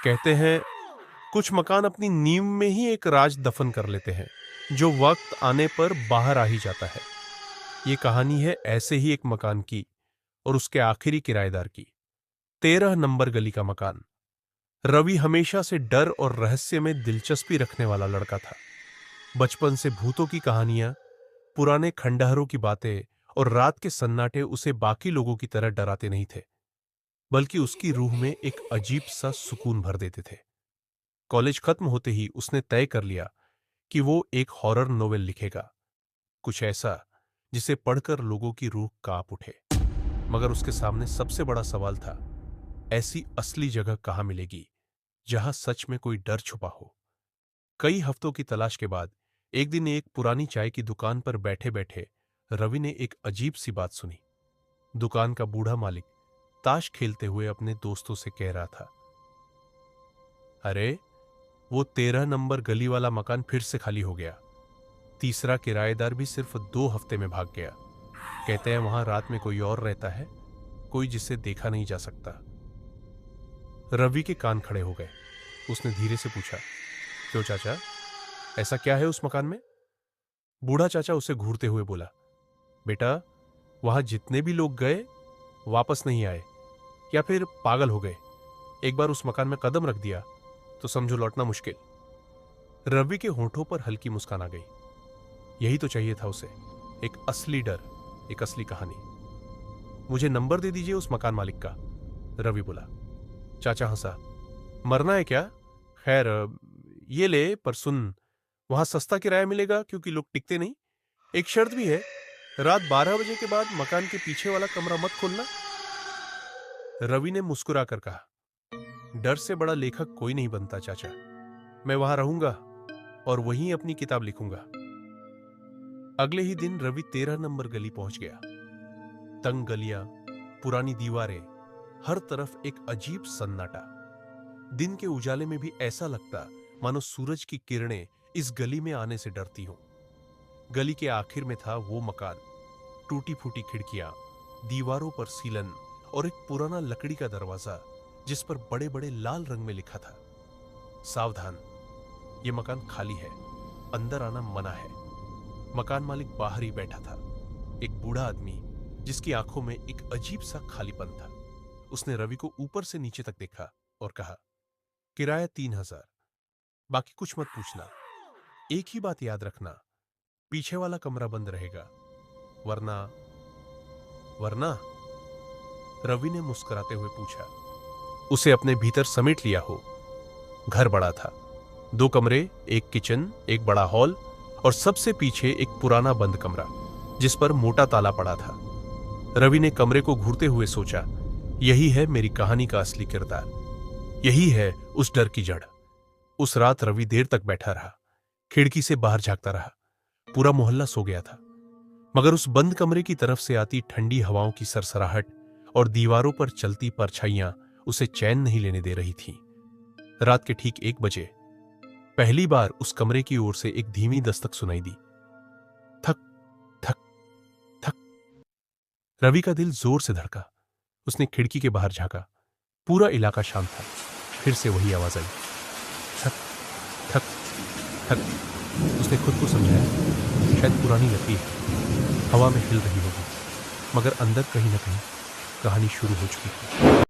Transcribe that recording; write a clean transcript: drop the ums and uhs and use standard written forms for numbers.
कहते हैं कुछ मकान अपनी नींव में ही एक राज दफन कर लेते हैं जो वक्त आने पर बाहर आ ही जाता है। ये कहानी है ऐसे ही एक मकान की और उसके आखिरी किराएदार की। 13 नंबर गली का मकान। रवि हमेशा से डर और रहस्य में दिलचस्पी रखने वाला लड़का था। बचपन से भूतों की कहानियां, पुराने खंडहरों की बातें और रात के सन्नाटे उसे बाकी लोगों की तरह डराते नहीं थे, बल्कि उसकी रूह में एक अजीब सा सुकून भर देते थे। कॉलेज खत्म होते ही उसने तय कर लिया कि वो एक हॉरर नोवेल लिखेगा, कुछ ऐसा जिसे पढ़कर लोगों की रूह कांप उठे। मगर उसके सामने सबसे बड़ा सवाल था, ऐसी असली जगह कहां मिलेगी जहां सच में कोई डर छुपा हो। कई हफ्तों की तलाश के बाद एक दिन एक पुरानी चाय की दुकान पर बैठे बैठे रवि ने एक अजीब सी बात सुनी। दुकान का बूढ़ा मालिक ताश खेलते हुए अपने दोस्तों से कह रहा था, अरे वो 13 नंबर गली वाला मकान फिर से खाली हो गया। तीसरा किराएदार भी सिर्फ 2 हफ्ते में भाग गया। कहते हैं वहां रात में कोई और रहता है, कोई जिसे देखा नहीं जा सकता। रवि के कान खड़े हो गए। उसने धीरे से पूछा, क्यों चाचा, ऐसा क्या है उस मकान में? बूढ़ा चाचा उसे घूरते हुए बोला, बेटा, वहां जितने भी लोग गए वापस नहीं आए, या फिर पागल हो गए। एक बार उस मकान में कदम रख दिया तो समझो लौटना मुश्किल। रवि के होठों पर हल्की मुस्कान आ गई। यही तो चाहिए था उसे, एक असली डर, एक असली कहानी। मुझे नंबर दे दीजिए उस मकान मालिक का, रवि बोला। चाचा हंसा, मरना है क्या? खैर, ये ले, पर सुन, वहां सस्ता किराया मिलेगा क्योंकि लोग टिकते नहीं। एक शर्त भी है, रात 12 बजे के बाद मकान के पीछे वाला कमरा मत खोलना। रवि ने मुस्कुराकर कहा, डर से बड़ा लेखक कोई नहीं बनता चाचा। मैं वहां रहूंगा और वहीं अपनी किताब लिखूंगा। अगले ही दिन रवि 13 नंबर गली पहुंच गया। तंग गलियां, पुरानी दीवारें, हर तरफ एक अजीब सन्नाटा। दिन के उजाले में भी ऐसा लगता मानो सूरज की किरणें इस गली में आने से डरती हों। गली के आखिर में था वो मकान, टूटी फूटी खिड़कियां, दीवारों पर सीलन और एक पुराना लकड़ी का दरवाजा जिस पर बड़े बड़े लाल रंग में लिखा था, सावधान, ये मकान खाली है, अंदर आना मना है। मकान मालिक बाहर ही बैठा था, एक बूढ़ा आदमी जिसकी आंखों में एक अजीब सा खालीपन था। उसने रवि को ऊपर से नीचे तक देखा और कहा, किराया 3,000, बाकी कुछ मत पूछना। एक ही बात याद रखना, पीछे वाला कमरा बंद रहेगा, वरना वरना रवि ने मुस्कुराते हुए पूछा। उसे अपने भीतर समेट लिया हो। घर बड़ा था, 2 कमरे, एक किचन, एक बड़ा हॉल और सबसे पीछे एक पुराना बंद कमरा जिस पर मोटा ताला पड़ा था। रवि ने कमरे को घूरते हुए सोचा, यही है मेरी कहानी का असली किरदार, यही है उस डर की जड़। उस रात रवि देर तक बैठा रहा, खिड़की से बाहर झांकता रहा। पूरा मोहल्ला सो गया था, मगर उस बंद कमरे की तरफ से आती ठंडी हवाओं की सरसराहट और दीवारों पर चलती परछाइयां उसे चैन नहीं लेने दे रही थीं। रात के ठीक 1 बजे पहली बार उस कमरे की ओर से एक धीमी दस्तक सुनाई दी। थक थक थक। रवि का दिल जोर से धड़का। उसने खिड़की के बाहर झांका। पूरा इलाका शांत था। फिर से वही आवाज आई, थक थक थक। उसने खुद को समझाया, शायद पुरानी लकड़ी हवा में हिल रही होगी, मगर अंदर कहीं ना कहीं कहानी शुरू हो चुकी थी।